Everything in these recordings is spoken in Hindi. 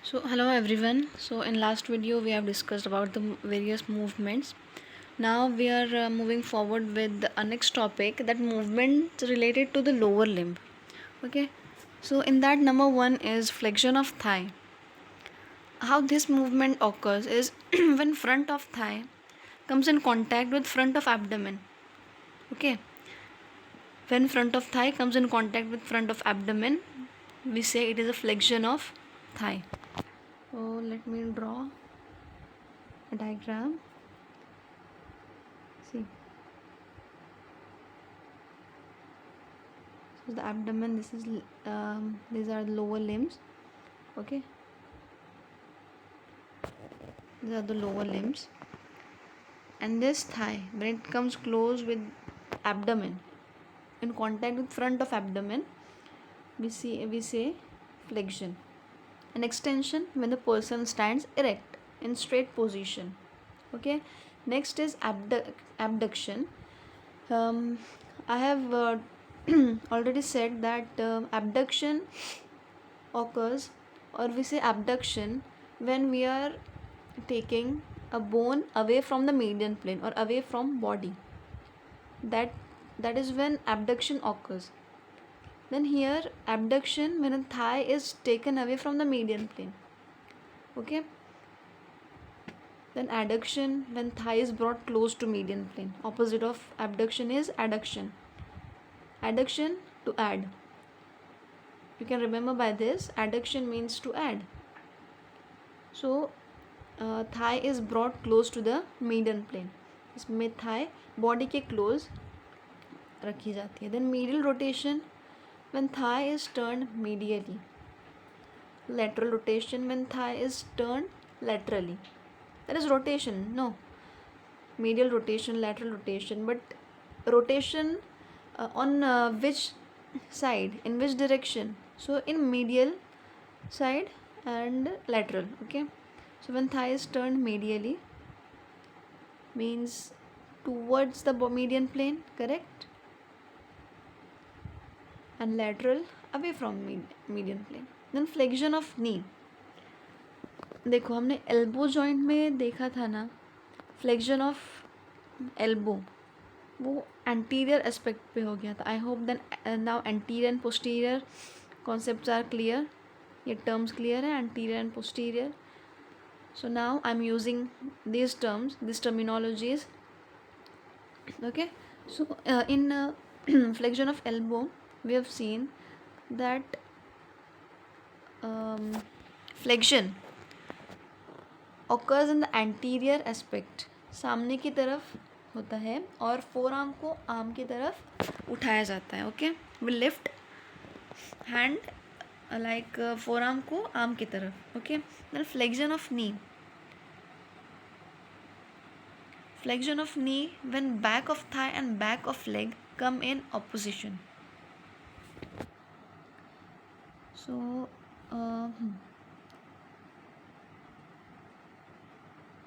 So hello everyone. So in last video we have discussed about the various movements. Now we are moving forward with the next topic, that movement related to the lower limb. Okay. So in that, number one is flexion of thigh. How this movement occurs is when front of thigh comes in contact with front of abdomen. Okay. When front of thigh comes in contact with front of abdomen, we say it is a flexion of thigh. So let me draw a diagram. See, so the abdomen, this is these are the lower limbs. Okay, these are the lower limbs, and this thigh, when it comes close with abdomen, in contact with front of abdomen, we say flexion. An extension when the person stands erect in straight position. Okay, next is abduction. um, I have already said that abduction occurs, or we say abduction, when we are taking a bone away from the median plane or away from body. That is when abduction occurs. Then here, abduction when a thigh is taken away from the median plane. Okay. Then adduction when thigh is brought close to median plane. Opposite of abduction is adduction. Adduction, to add. You can remember by this, adduction means to add. So thigh is brought close to the median plane. इसमें thigh body के close रखी जाती है. Then medial rotation when thigh is turned medially. Lateral rotation when thigh is turned laterally. That is rotation, no. Medial rotation, lateral rotation, but rotation on which side, in which direction? So in medial side and lateral. Okay. So when thigh is turned medially, means towards the median plane, correct? And lateral away from median plane. Then flexion of knee. देखो, हमने एल्बो जॉइंट में देखा था ना, फ्लेक्शन ऑफ एल्बो, वो एंटीरियर एस्पेक्ट पे हो गया था. I hope then now anterior and posterior concepts are clear. ये टर्म्स क्लियर है, anterior and posterior. So now I'm using these terms, these terminologies. Okay. So in flexion of elbow, we have seen that flexion occurs in the anterior aspect. सामने की तरफ होता है और फोर आर्म को आर्म की तरफ उठाया जाता है. Okay. we lift hand like forearm को आर्म की तरफ. Okay. Then flexion of knee. Flexion of knee when back of thigh and back of leg come in opposition. So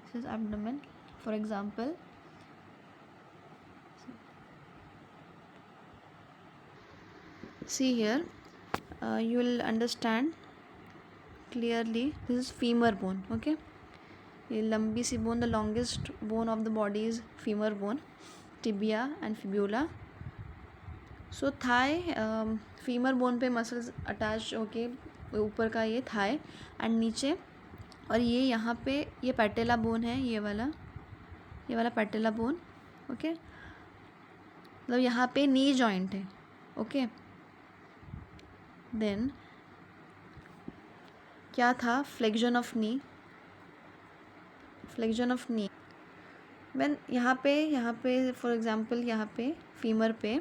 this is abdomen. For example, see here, you will understand clearly. This is femur bone. Okay. ये लंबी सी bone, the longest bone of the body is femur bone, tibia and fibula. So thigh, femur bone पे मसल्स अटैच होके ऊपर का ये थाई एंड नीचे, और ये यहाँ पे ये पैटेला बोन है, ये वाला पैटेला बोन. ओके. मतलब यहाँ पे नी जॉइंट है. ओके. देन क्या था, flexion of knee. Flexion of knee when यहाँ पे फॉर एग्जांपल यहाँ पे फीमर पे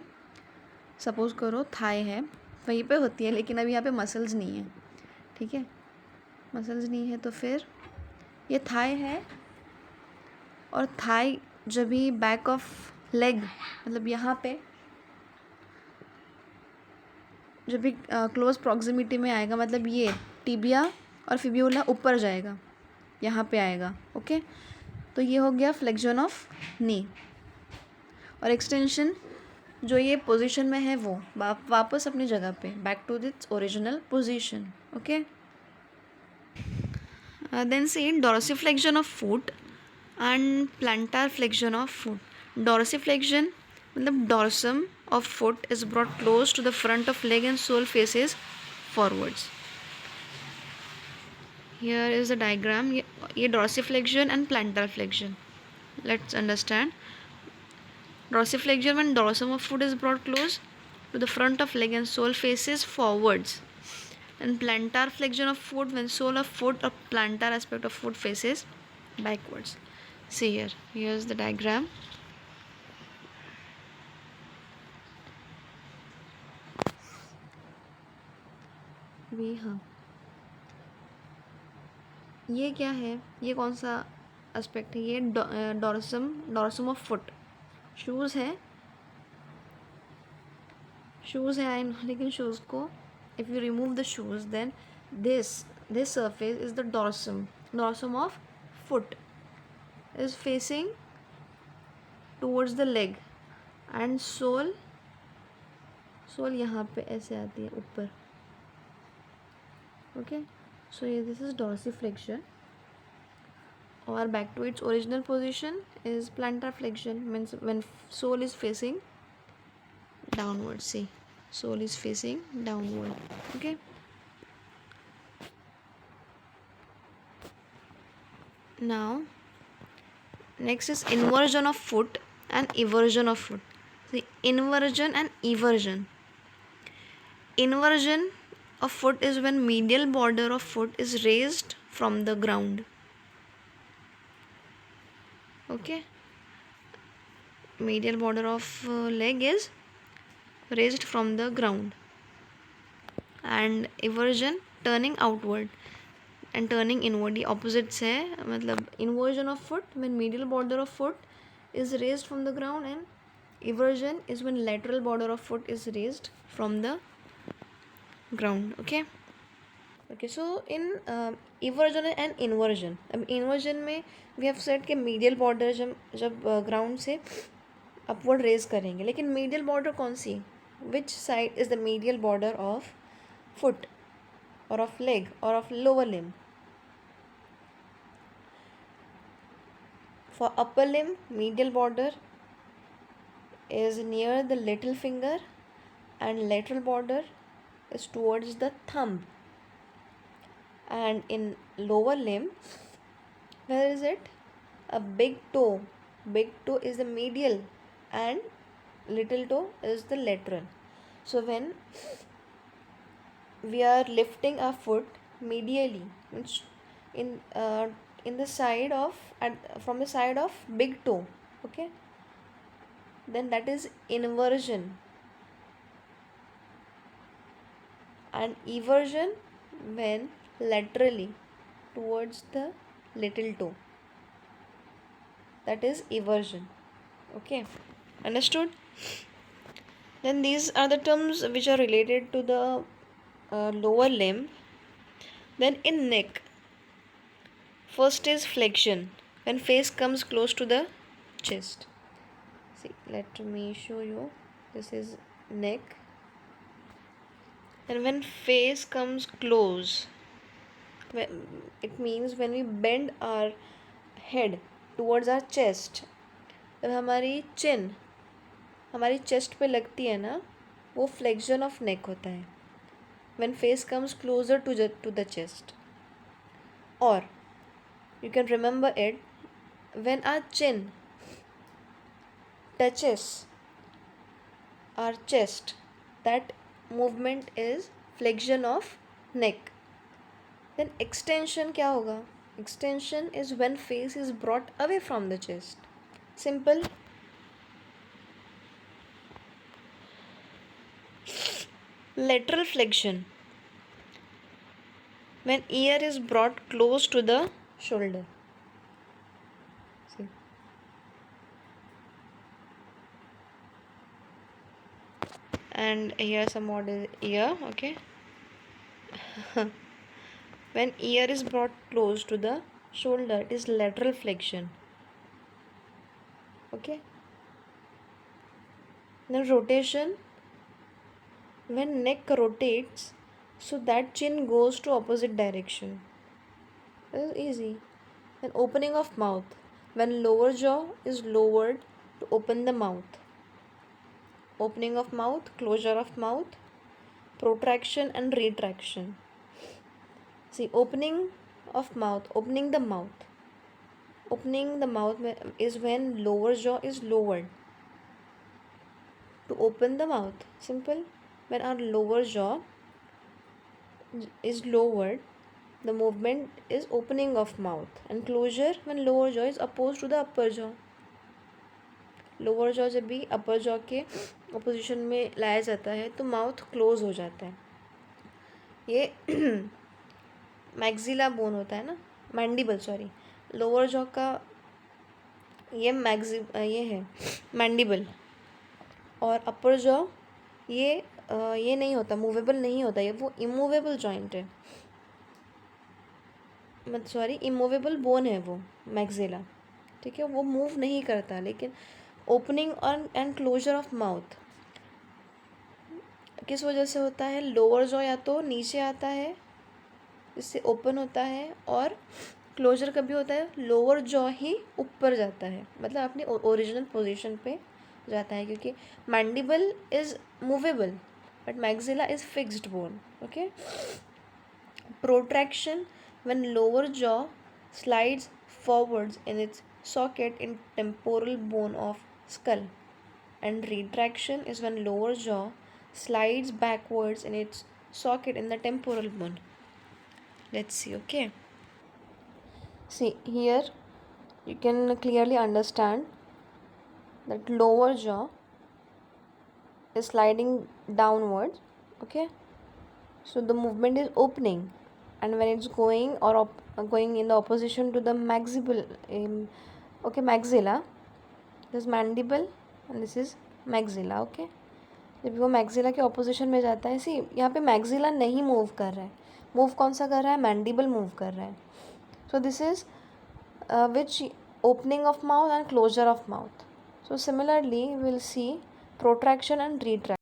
सपोज करो थाई है, वहीं पे होती है, लेकिन अभी यहाँ पे मसल्स नहीं है. ठीक है. मसल्स नहीं है तो फिर ये थाई है, और थाई जब भी बैक ऑफ लेग, मतलब यहाँ पे जब भी क्लोज प्रॉक्सिमिटी में आएगा, मतलब ये टिबिया और फिब्यूला ऊपर जाएगा, यहाँ पे आएगा. ओके. तो ये हो गया फ्लेक्शन ऑफ नी. और एक्सटेंशन जो ये पोजीशन में है वो वापस अपनी जगह पे, back to its original position. Okay. Then see dorsiflexion of foot and plantar flexion of foot. Dorsiflexion, the dorsum of foot is brought close to the front of leg and sole faces forwards. Here is the diagram. ये dorsiflexion and plantar flexion. Let's understand. Dorsiflexion when dorsum of foot is brought close to the front of leg and sole faces forwards. And plantar flexion of foot when sole of foot or plantar aspect of foot faces backwards. See here. Here's the diagram. हाँ, ये क्या है? ये कौन सा एस्पेक्ट है? ये डॉर्सम ऑफ फुट. शूज़ है, आई नो, लेकिन शूज़ को if you remove the shoes then this surface is the dorsum of foot is facing towards the leg and sole यहाँ पे ऐसे आती है ऊपर. Okay, so this is dorsiflexion, or back to its original position is plantar flexion, means when sole is facing downward. See, sole is facing downward. Okay, now next is inversion of foot and eversion of foot. See, inversion and eversion. Inversion of foot is when medial border of foot is raised from the ground. Okay, medial border of leg is raised from the ground. And eversion, turning outward and turning inward. The opposites है, मतलब inversion of foot when medial border of foot is raised from the ground, and eversion is when lateral border of foot is raised from the ground. Okay, so in eversion and inversion. अब inversion में we have said कि medial border जब ground से upward raise करेंगे, लेकिन medial border कौन सी? Which side is the medial border of foot or of leg or of lower limb? For upper limb, medial border is near the little finger and lateral border is towards the thumb. And in lower limb, where is it? A big toe. Big toe is the medial and little toe is the lateral. So when we are lifting our foot medially, in the side of from the side of big toe, okay, then that is inversion. And eversion when laterally towards the little toe, that is eversion. Okay, understood? Then these are the terms which are related to the lower limb. Then in neck, first is flexion when face comes close to the chest. See, let me show you. This is neck, and when face comes close, it means when we bend our head towards our chest, जब हमारी चिन हमारी चेस्ट पे लगती है ना, वो फ्लेक्शन ऑफ नेक होता है. when face comes closer to the chest. Or you can remember it, when our chin touches our chest, that movement is flexion of neck. Then extension क्या होगा? Extension is when face is brought away from the chest. Simple. Lateral flexion when ear is brought close to the shoulder. See. And here some more ear. Okay. When ear is brought close to the shoulder, it is lateral flexion. Okay. Then rotation, when neck rotates so that chin goes to opposite direction. This is easy. Then opening of mouth. When lower jaw is lowered to open the mouth. Opening of mouth, closure of mouth, protraction and retraction. See, opening of mouth, opening the mouth. Opening the mouth is when lower jaw is lowered to open the mouth. Simple. When our lower jaw is lowered, the movement is opening of mouth, and closure when lower jaw is opposed to the upper jaw. Lower jaw जब भी अपर जॉ के अपोजिशन में लाया जाता है तो माउथ क्लोज हो जाता है. ये मैक्सिला बोन होता है ना, मैंडिबल सॉरी, लोअर जॉ का ये ये है मैंडिबल, और अपर जॉ ये नहीं होता, मूवेबल नहीं होता, ये वो इमूवेबल जॉइंट है, मत सॉरी इमूवेबल बोन है वो मैक्सिला. ठीक है, वो मूव नहीं करता. लेकिन opening and closure of mouth किस वजह से होता है? लोअर जॉ या तो नीचे आता है, इससे ओपन होता है, और क्लोजर कभी होता है लोअर जॉ ही ऊपर जाता है, मतलब अपनी ओरिजिनल पोजीशन पे जाता है, क्योंकि mandible is movable but maxilla is fixed bone. Okay. Protraction when lower jaw slides forwards in its socket in temporal bone of skull, and retraction is when lower jaw slides backwards in its socket in the temporal bone. Let's see. Okay, see here you can clearly understand that lower jaw is sliding downwards. Okay, so the movement is opening, and when it's going going in the opposition to the maximal okay, maxilla, this mandible and this is maxilla. okay, जब वो मैक्सिला के ऑपोजिशन में जाता है, सी यहाँ पे मैक्सिला नहीं मूव कर रहा है, मूव कौन सा कर रहा है? मैंडिबल मूव कर रहा है. So this is which opening of mouth and closure of mouth. So similarly will see protraction and retraction.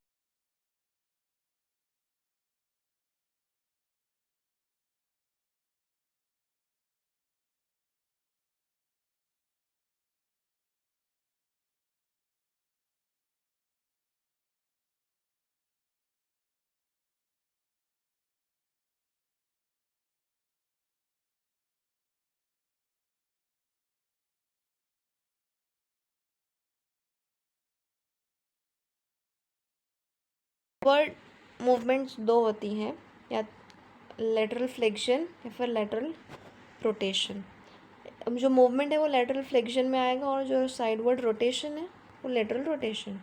Word movements दो होती हैं, या लेटरल फ्लेक्शन या फिर लेटरल रोटेशन. अब जो मूवमेंट है वो लेटरल फ्लेक्शन में आएगा, और जो साइडवर्ड रोटेशन है वो लेटरल रोटेशन.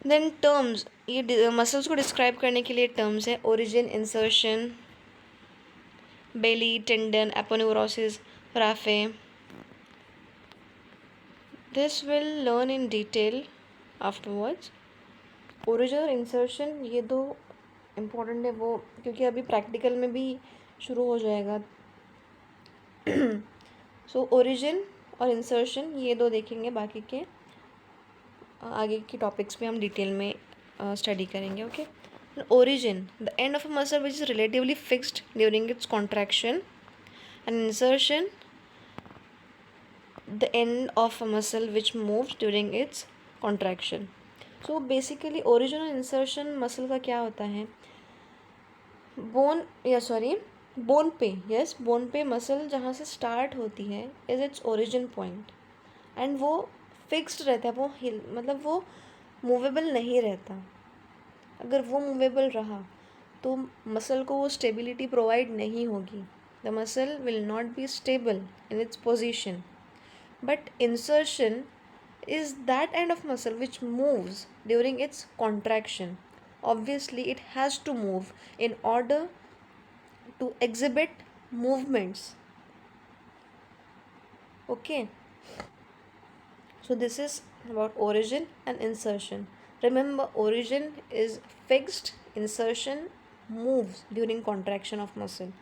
देन टर्म्स, ये मसल्स को डिस्क्राइब करने के लिए टर्म्स है. Origin, insertion, belly, tendon, aponeurosis, raphe. This will learn in detail afterwards. Origin और इंसर्शन ये दो इम्पोर्टेंट है, वो क्योंकि अभी प्रैक्टिकल में भी शुरू हो जाएगा. सो ओरिजिन और इंसर्शन ये दो देखेंगे, बाकी के आगे के टॉपिक्स पे हम डिटेल में स्टडी करेंगे. Okay. Origin, the end of a muscle which is relatively fixed during its contraction, and insertion the end of a muscle which moves during its contraction. So basically origin और insertion muscle का क्या होता है? बोन पे, यस, बोन पे मसल जहाँ से स्टार्ट होती है is its origin point, and वो फिक्स्ड रहता है, वो हिल मतलब वो मूवेबल नहीं रहता. अगर वो मूवेबल रहा तो मसल को वो स्टेबिलिटी प्रोवाइड नहीं होगी. The muscle will not be stable in its position. But insertion is that end of muscle which moves during its contraction. Obviously, it has to move in order to exhibit movements. Okay. So this is about origin and insertion. Remember, origin is fixed, insertion moves during contraction of muscle,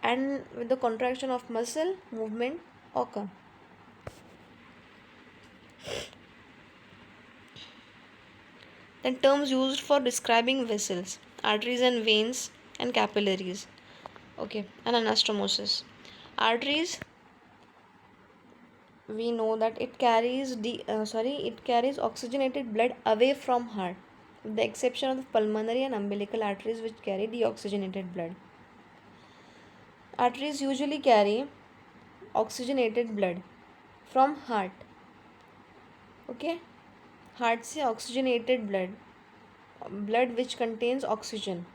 and with the contraction of muscle, movement occur. Then terms used for describing vessels, arteries and veins and capillaries. Okay, and anastomosis. Arteries, we know that it carries oxygenated blood away from heart, with the exception of the pulmonary and umbilical arteries which carry deoxygenated blood. Arteries usually carry oxygenated blood from heart. Okay, heart से oxygenated blood which contains oxygen,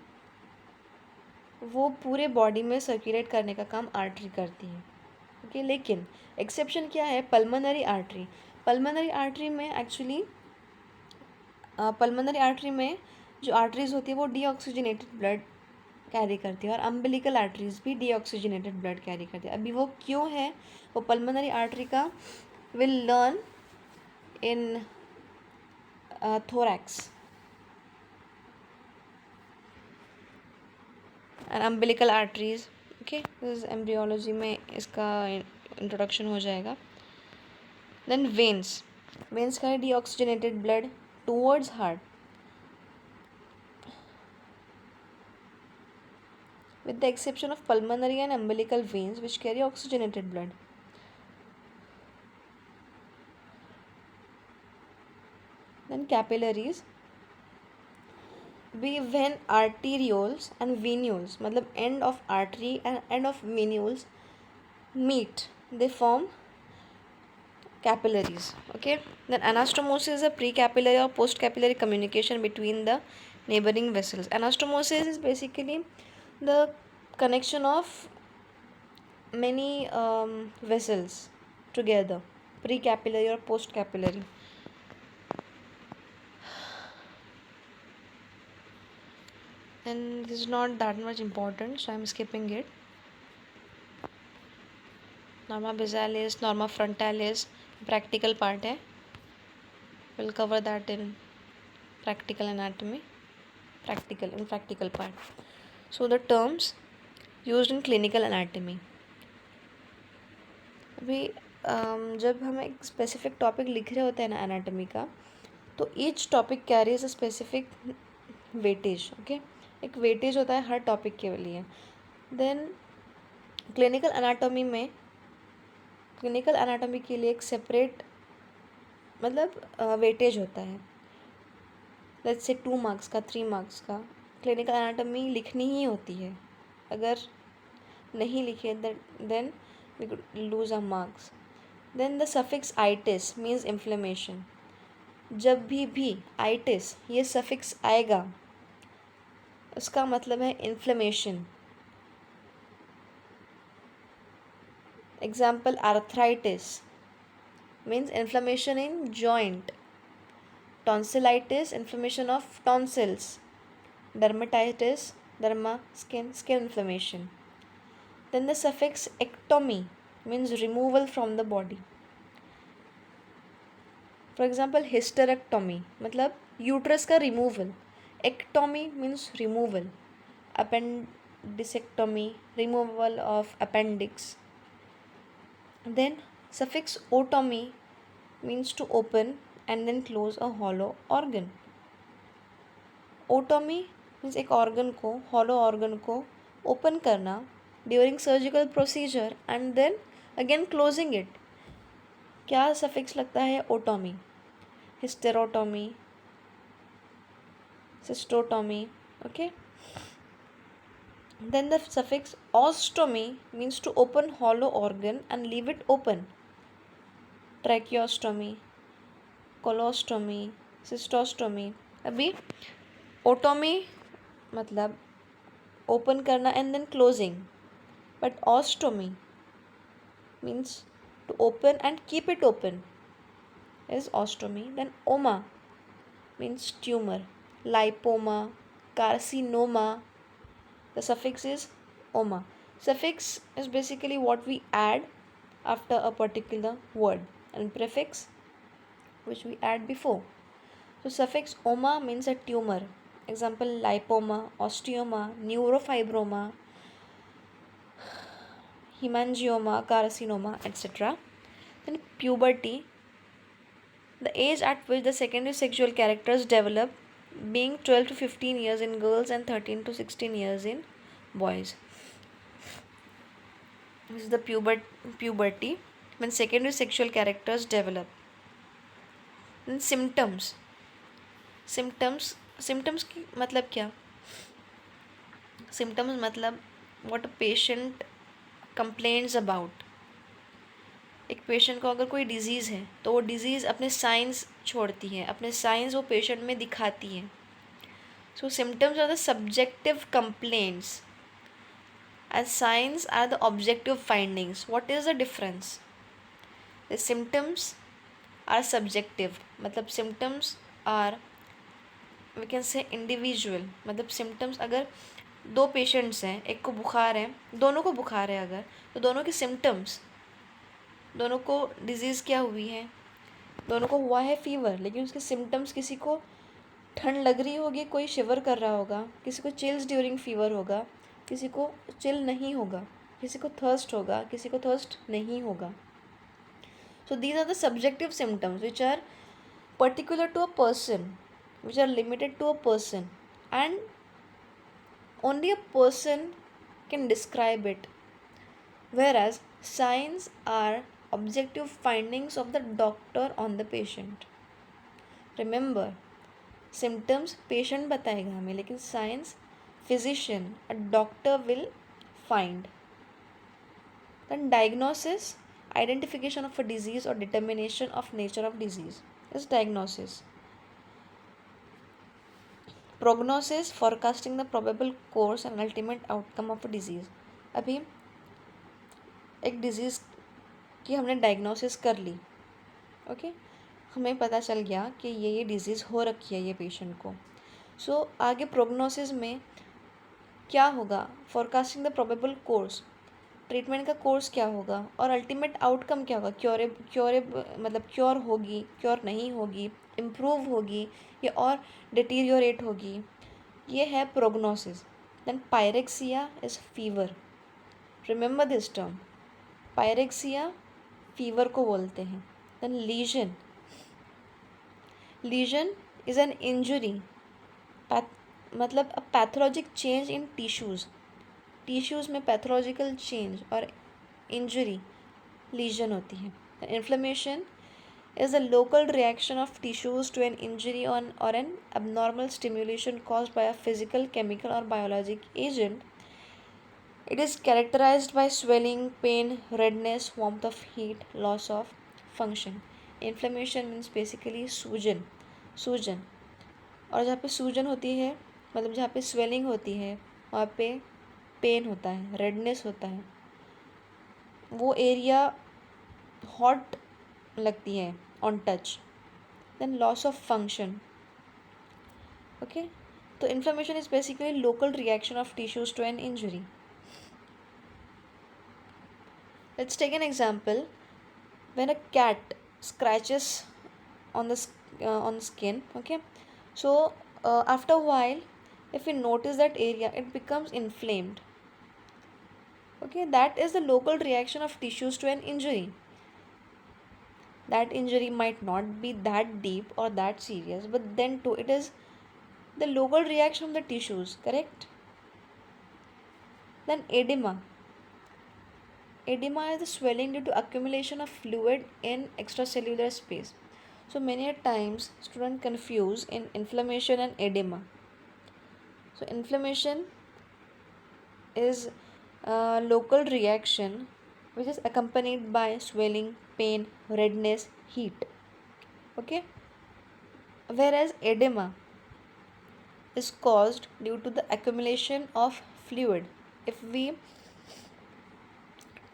वो पूरे बॉडी में सर्कुलेट करने का काम आर्टरी करती है. ओके, लेकिन एक्सेप्शन क्या है? Pulmonary artery. पल्मोनरी आर्टरी में एक्चुअली पल्मोनरी आर्टरी में जो आर्टरीज होती है वो डीऑक्सीजनेटेड ब्लड कैरी करती है, और अम्बिलिकल आर्टरीज भी डीऑक्सीजनेटेड ब्लड कैरी करती है. अभी वो क्यों है, वो पल्मोनरी आर्टरी का will learn in thorax and umbilical arteries. Okay, this is embryology में इसका इंट्रोडक्शन हो जाएगा. Then veins का है deoxygenated blood towards heart, with the exception of pulmonary and umbilical veins which carry oxygenated blood. Then capillaries, be when arterioles and venules, मतलब end of artery and end of venules meet, they form capillaries. Okay, then anastomosis is a precapillary or postcapillary communication between the neighboring vessels. Anastomosis is basically the connection of many vessels together, precapillary or postcapillary. And this is not that much important, so I am skipping it. Norma basalis, norma frontalis, practical part है. We'll cover that in practical anatomy, practical part. So the terms used in clinical anatomy. अभी जब हम एक स्पेसिफिक टॉपिक लिख रहे होते हैं ना एनाटॉमी का, तो each topic carries a specific weightage. Okay, एक वेटेज होता है हर टॉपिक के लिए. देन क्लिनिकल एनाटॉमी के लिए एक सेपरेट मतलब वेटेज होता है. लेट्स से 2 मार्क्स का, 3 मार्क्स का क्लिनिकल एनाटॉमी लिखनी ही होती है. अगर नहीं लिखे then we could lose our marks. Then the suffix itis means inflammation. जब भी आइटिस ये सफिक्स आएगा उसका मतलब है inflammation. Example, arthritis means inflammation in joint. tonsillitis, inflammation of tonsils. Dermatitis, derma, skin inflammation. Then the suffix ectomy means removal from the body. For example, hysterectomy मतलब यूट्रस का removal. ectomy means removal. Appendicectomy, removal of appendix. Then suffix otomy means to open and then close a hollow organ. Otomy means एक ऑर्गन को, हॉलो ऑर्गन को ओपन करना during surgical procedure and then again closing it. क्या सफिक्स लगता है otomy? Hysterotomy, cystotomy. Okay, then the suffix ostomy means to open hollow organ and leave it open. Tracheostomy, colostomy, cystostomy. अभी ओटोमी मतलब ओपन करना and then closing, but ostomy means to open and keep it open is ostomy. Then oma means tumour. Lipoma, carcinoma, the suffix is ओमा. Suffix is basically what we add after a particular word, and prefix which we add before. So suffix oma means a tumor. Example, lipoma, osteoma, neurofibroma, hemangioma, carcinoma, etc. Then puberty, the age at which the secondary sexual characters develop, being 12 to 15 years in girls and 13 to 16 years in boys. This is the puberty when secondary sexual characters develop. Then symptoms की मतलब क्या? Symptoms मतलब what a patient complains about. एक पेशेंट को अगर कोई डिजीज़ है तो वो डिजीज़ अपने साइंस छोड़ती है, अपने साइंस वो पेशेंट में दिखाती है. So symptoms are the subjective complaints and signs are the objective findings. What is the difference? The symptoms are subjective, मतलब symptoms are we can say individual. मतलब symptoms अगर दो पेशेंट्स हैं, एक को बुखार है, दोनों को बुखार है अगर, तो दोनों के सिम्टम्स, दोनों को डिजीज़ क्या हुई है, दोनों को हुआ है फीवर, लेकिन उसके सिम्टम्स, किसी को ठंड लग रही होगी, कोई शिवर कर रहा होगा, किसी को चिल्स ड्यूरिंग फीवर होगा, किसी को चिल नहीं होगा, किसी को थर्स्ट होगा, किसी को थर्स्ट नहीं होगा. So these are the subjective symptoms which are particular to a person, which are limited to a person, and only a person can describe it, whereas signs are objective findings of the doctor on the patient. Remember, symptoms patient बताएगा हमें, लेकिन signs physician, a doctor will find. Then diagnosis, identification of a disease or determination of nature of disease is diagnosis. Prognosis, forecasting the probable course and ultimate outcome of a disease. अभी एक डिजीज़ की हमने डायग्नोसिस कर ली, ओके, हमें पता चल गया कि ये डिज़ीज़ हो रखी है ये पेशेंट को. सो आगे प्रोग्नोसिस में क्या होगा, forecasting the probable course, treatment का कोर्स क्या होगा, और अल्टीमेट आउटकम क्या होगा, मतलब क्योर होगी, क्योर नहीं होगी, इम्प्रूव होगी या और डिटीरियोरेट होगी, ये है prognosis. Then pyrexia is fever. Remember this term, pyrexia fever को बोलते हैं. Then lesion is an injury, मतलब a pathologic change in tissues में पैथोलॉजिकल चेंज और इंजरी लीजन होती है. Inflammation is a local reaction of tissues to an injury or an abnormal stimulation caused by a physical, chemical or biologic agent. It is characterized by swelling, pain, redness, warmth of heat, loss of function. Inflammation means basically सूजन. और जहाँ पे सूजन होती है, मतलब जहाँ पे स्वेलिंग होती है, वहाँ पे पेन होता है, रेडनेस होता है, वो एरिया हॉट लगती है on touch. Then loss of function. Okay, तो inflammation is basically local reaction of tissues to an injury. Let's take an example. When a cat scratches on the skin, okay, so after a while, if we notice that area, it becomes inflamed. Okay, that is the local reaction of tissues to an injury. That injury might not be that deep or that serious, but then too it is the local reaction of the tissues, correct? Then edema is the swelling due to accumulation of fluid in extracellular space. So many a times students confuse in inflammation and edema. So inflammation is a local reaction which is accompanied by swelling, pain, redness, heat. Okay, whereas edema is caused due to the accumulation of fluid. If we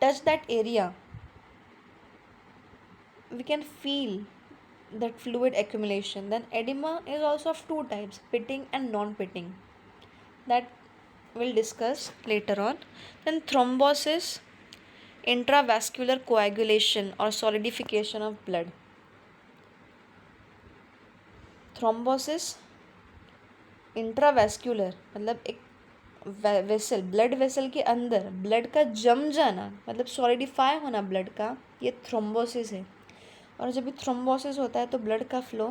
touch that area, we can feel that fluid accumulation. Then edema is also of two types, pitting and non-pitting, that we'll discuss later on. Then thrombosis, intravascular coagulation or solidification of blood. Thrombosis, intravascular मतलब एक वेसल, ब्लड वेसल के अंदर ब्लड का जम जाना, मतलब सॉलिडिफाई होना ब्लड का, ये थ्रोम्बोसिस है. और जब भी थ्रोम्बोसिस होता है तो ब्लड का फ्लो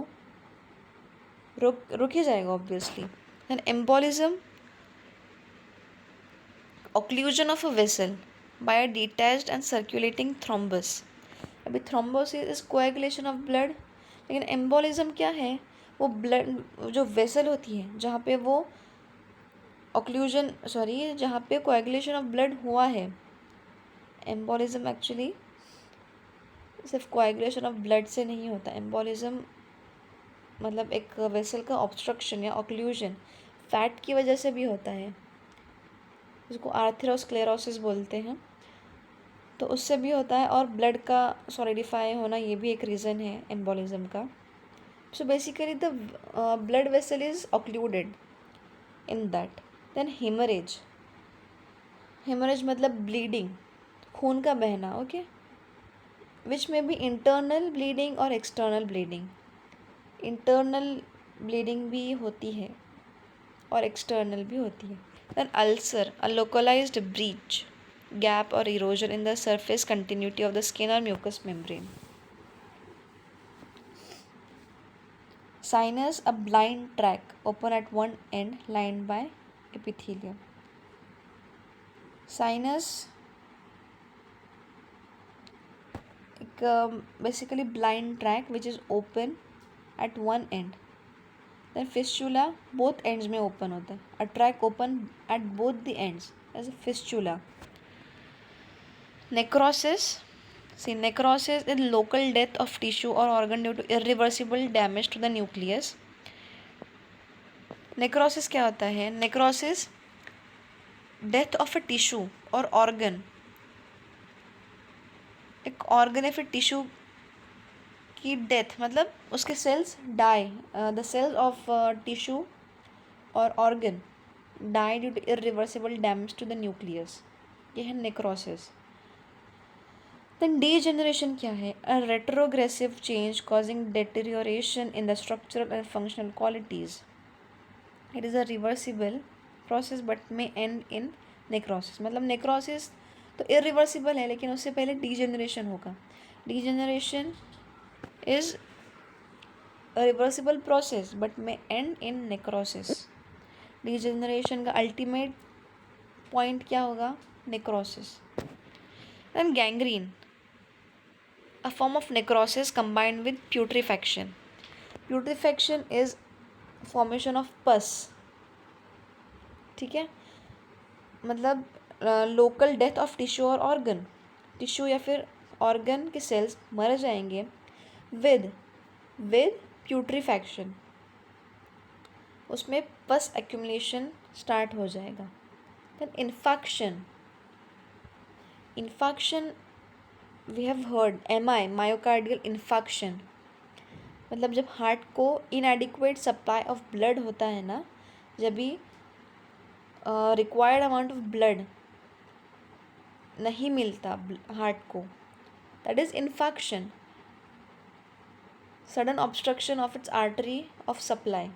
रुक ही जाएगा obviously. And embolism, occlusion of a vessel, by a detached and circulating thrombus. अभी thrombosis is coagulation of blood, लेकिन एम्बोलिज्म क्या है? वो ब्लड जो वेसल होती है जहाँ पे वो ऑक्लूजन जहाँ पे कोएगुलेशन ऑफ ब्लड हुआ है। एम्बोलिज्म एक्चुअली सिर्फ कोएगुलेशन ऑफ ब्लड से नहीं होता। एम्बोलिज्म मतलब एक वेसल का ऑब्स्ट्रक्शन या ऑक्लूजन फैट की वजह से भी होता है, जिसको आर्थेरोस्क्लेरोसिस बोलते हैं, तो उससे भी होता है। और ब्लड का सॉलिडिफाई होना ये भी एक रीज़न है एम्बोलिज्म का। So basically the blood vessel is occluded in that. Then haemorrhage, haemorrhage मतलब ब्लीडिंग, खून का बहना, ओके, विच में भी इंटरनल ब्लीडिंग और एक्सटर्नल ब्लीडिंग। इंटरनल ब्लीडिंग भी होती है और एक्सटर्नल भी होती है। Then ulcer, a localised breach, gap or erosion in the surface continuity of the skin or mucous membrane. Sinus, a blind tract open at one end lined by epithelium. Sinus basically blind tract which is open at one end. Then fistula, both ends में open होता है. A tract open at both the ends as a fistula. Necrosis. See, necrosis is local death of tissue or organ due to irreversible damage to the nucleus. Necrosis क्या होता है? Necrosis death of a tissue और ऑर्गन, एक ऑर्गन या फिर टिश्यू की डेथ, मतलब उसके cells die, the cells of tissue और organ die due to irreversible damage to the nucleus, ये है नेक्रोसिस। देन डीजेनरेशन क्या है? A retrogressive change causing deterioration in the structural and functional qualities. It is a reversible process but may end in necrosis. मतलब नेक्रोसिस तो इरिवर्सिबल है, लेकिन उससे पहले डीजेनरेशन होगा। Degeneration is a reversible process but may end in necrosis. Degeneration का अल्टीमेट पॉइंट क्या होगा? Necrosis. Then gangrene, a form of necrosis combined with putrefaction. Putrefaction is formation of pus, ठीक है, मतलब लोकल डेथ ऑफ टिश्यू और ऑर्गन, टिश्यू या फिर ऑर्गन के सेल्स मर जाएंगे विद प्यूट्रीफैक्शन, उसमें पस एक्यूमुलेशन स्टार्ट हो जाएगा। Then infection, infection we have heard MI, myocardial infection, मतलब जब हार्ट को इनएडिक्वेट सप्लाई ऑफ ब्लड होता है ना, जब भी रिक्वायर्ड अमाउंट ऑफ ब्लड नहीं मिलता हार्ट को, that is infection, sudden obstruction of its artery of supply.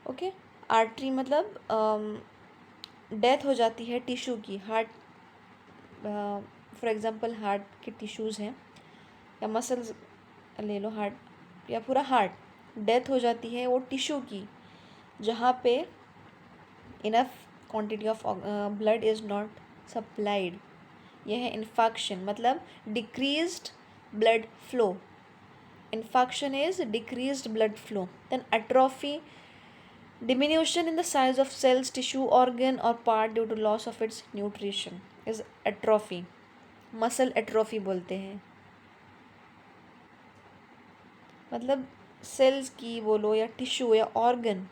Okay, artery मतलब डेथ हो जाती है टिश्यू की, हार्ट फॉर एग्जांपल हार्ट के टिश्यूज़ हैं या मसल्स ले लो, हार्ट या पूरा हार्ट, डेथ हो जाती है वो टिश्यू की जहाँ पे enough quantity of blood is not supplied. यह है इन्फेक्शन, मतलब decreased blood flow. Infection is decreased blood flow. Then atrophy, diminution in the size of cells, tissue, organ or part due to loss of its nutrition is atrophy. Muscle atrophy बोलते हैं, मतलब सेल्स की बोलो या टिश्यू या ऑर्गन,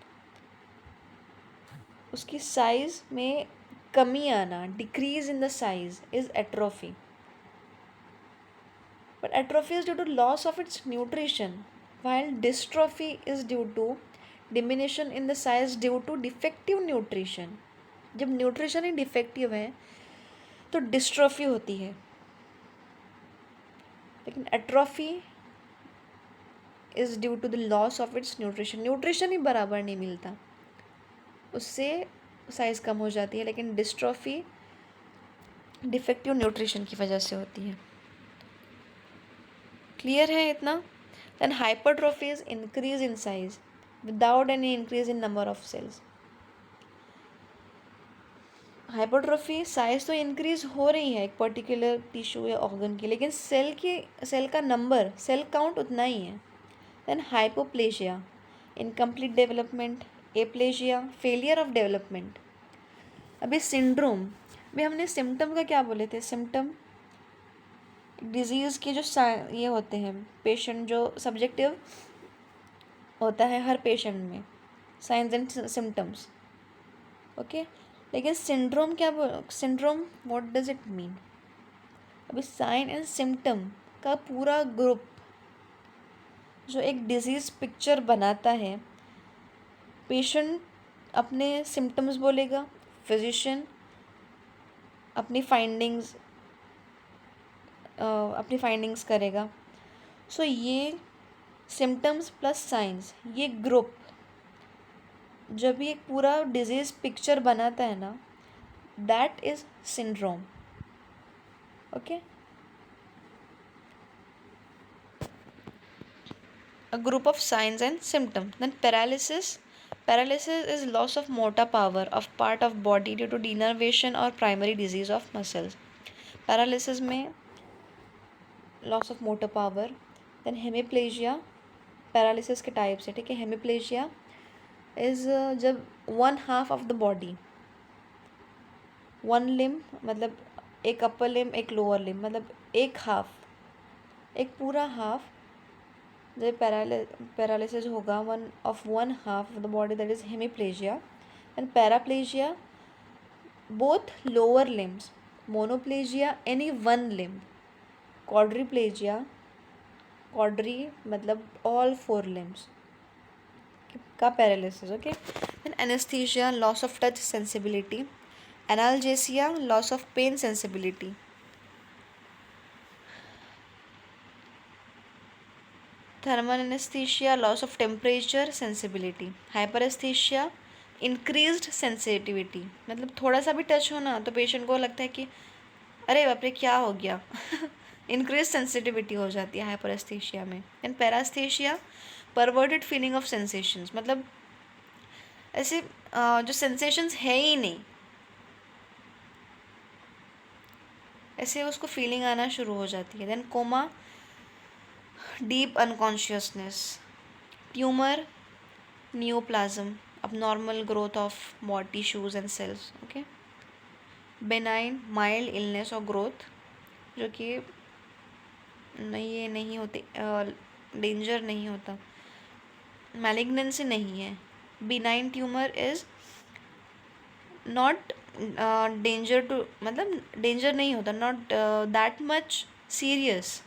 उसकी साइज में कमी आना, decrease in the size is atrophy. But atrophy is due to loss of its nutrition, while dystrophy is due to diminution in the size due to defective nutrition. जब न्यूट्रिशन ही डिफेक्टिव है तो डिस्ट्रॉफी होती है, लेकिन atrophy is due to the loss of its nutrition. Nutrition ही बराबर नहीं मिलता, उससे साइज कम हो जाती है, लेकिन डिस्ट्रॉफी डिफेक्टिव न्यूट्रिशन की वजह से होती है। क्लियर है इतना? Then hypertrophy is increase in size without any increase in number of cells. Hypertrophy size तो इंक्रीज हो रही है एक पर्टिकुलर टिश्यू या ऑर्गन की, लेकिन सेल का नंबर, सेल काउंट उतना ही है. Then hypoplasia, incomplete development, aplasia, failure of development. अभी सिंड्रोम, अभी हमने सिम्टम का क्या बोले थे? सिम्टम डिजीज़ के जो ये होते हैं, पेशेंट जो सब्जेक्टिव होता है हर पेशेंट में, साइंस एंड सिम्टम्स. ओके, लेकिन सिंड्रोम क्या syndrome what does it mean? अभी साइन एंड सिम्टम का पूरा ग्रुप जो एक डिजीज़ पिक्चर बनाता है. पेशेंट अपने सिम्टम्स बोलेगा, फिजिशियन अपनी फाइंडिंग्स करेगा. सो ये सिम्टम्स प्लस साइंस, ये ग्रुप जब ये पूरा डिजीज़ पिक्चर बनाता है ना, that is syndrome. Okay, a group of signs and symptoms. Then paralysis is loss of motor power of part of body due to denervation or primary disease of muscles. Paralysis में loss of motor power. Then hemiplegia, paralysis के types है, ठीक है. hemiplegia is जब one half of the body, one limb मतलब एक upper limb एक lower limb, मतलब एक half, एक पूरा half जब पैरालिसिस होगा one half of the body, that is hemiplegia. And paraplegia both lower limbs, monoplegia any one limb, quadriplegia, quadri मतलब ऑल 4 लिम्स का paralysis. Okay, and anaesthesia loss of touch sensibility, analgesia loss of pain sensibility. Thermal anaesthesia loss of temperature sensibility. Hyperaesthesia increased sensitivity, मतलब थोड़ा सा भी टच हो ना तो पेशेंट को लगता है कि अरे बाप रे क्या हो गया. इंक्रीज सेंसिटिविटी हो जाती है हाइपरेस्थीसिया में. And paraesthesia perverted feeling of sensations, मतलब ऐसे जो सेंसेशंस है ही नहीं, ऐसे उसको फीलिंग आना शुरू हो जाती है. Then coma, deep unconsciousness. Tumour, neoplasm, abnormal growth of body tissues and cells. Okay, benign mild illness or growth जो कि नहीं होती, डेंजर नहीं होता, मैलिग्नेंसी नहीं है. benign tumor is not danger to, मतलब डेंजर नहीं होता, नॉट दैट मच सीरियस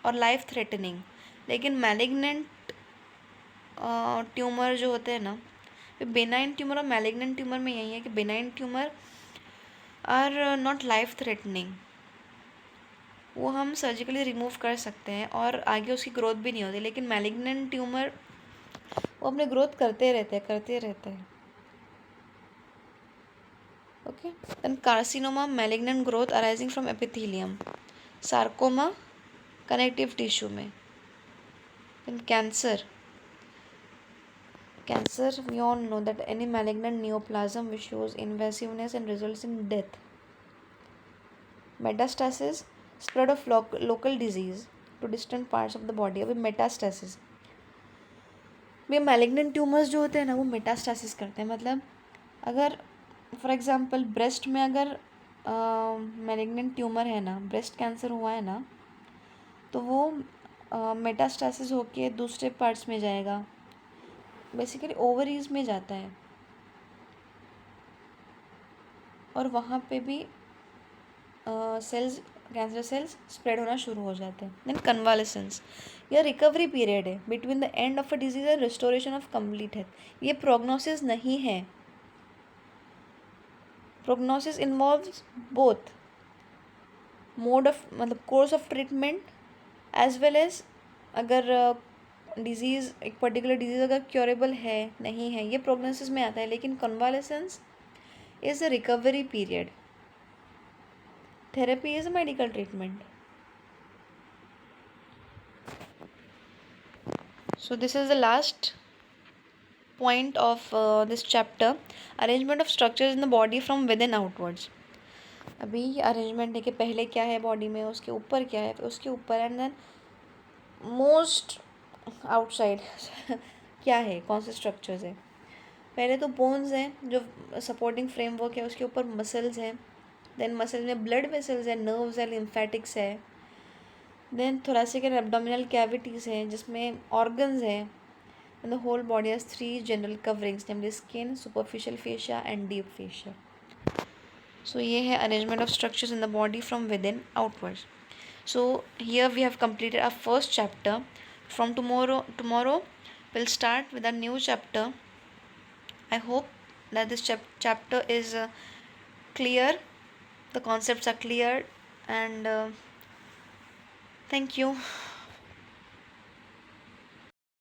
और लाइफ थ्रेटनिंग. लेकिन मैलिग्नेंट ट्यूमर जो होते हैं ना, बेनाइन ट्यूमर और मैलिग्नेंट ट्यूमर में यही है कि benign tumour are not life threatening, वो हम सर्जिकली रिमूव कर सकते हैं और आगे उसकी ग्रोथ भी नहीं होती. लेकिन मैलिग्नेंट ट्यूमर वो अपने ग्रोथ करते रहते हैं. Okay, then carcinoma malignant growth arising from epithelium. Sarcoma connective tissue में. Then cancer, we all know that any malignant neoplasm which shows invasiveness and results in death. Metastasis, spread of local disease to distant parts of the body. अभी मेटास्टासिस, ये मैलिग्नेंट ट्यूमर्स जो होते हैं ना वो मेटास्टासिस करते हैं. मतलब अगर फॉर एग्जांपल ब्रेस्ट में अगर मैलिग्नेंट ट्यूमर है ना, ब्रेस्ट कैंसर हुआ है ना, तो वो मेटास्टासिस होके दूसरे पार्ट्स में जाएगा, बेसिकली ओवरीज में जाता है और वहाँ पे भी सेल्स, कैंसर सेल्स स्प्रेड होना शुरू हो जाते हैं. देन कन्वालेसेंस, यह रिकवरी पीरियड है between the end of a disease and restoration of complete health. ये प्रोग्नोसिस नहीं है. Prognosis involves both mode of, मतलब course of treatment as well as अगर डिजीज़, एक पर्टिकुलर डिजीज़ अगर क्योरेबल है नहीं है, ये प्रोग्नोसिस में आता है. लेकिन convalescence is a recovery period. Therapy is a medical treatment. So this is the last point of this chapter, arrangement of structures in the body from within outwards. अभी ये अरेंजमेंट है कि पहले क्या है बॉडी में, उसके ऊपर क्या है, फिर उसके ऊपर, एंड देन मोस्ट आउटसाइड क्या है, कौन से स्ट्रक्चर्स है. पहले तो बोन्स हैं जो सपोर्टिंग फ्रेमवर्क है, उसके ऊपर मसल्स हैं, देन मसल्स में ब्लड वेसल्स है, नर्व्स है, लिम्फेटिक्स है, then thoracic and abdominal cavities हैं जिसमें ऑर्गन्स हैं, and the whole body has 3 general coverings, namely skin, superficial fascia and deep fascia. So ये है arrangement of structures in the body from within outwards. So here we have completed our first chapter. From tomorrow we'll start with a new chapter. I hope that this chapter is clear, the concepts are clear, and thank you.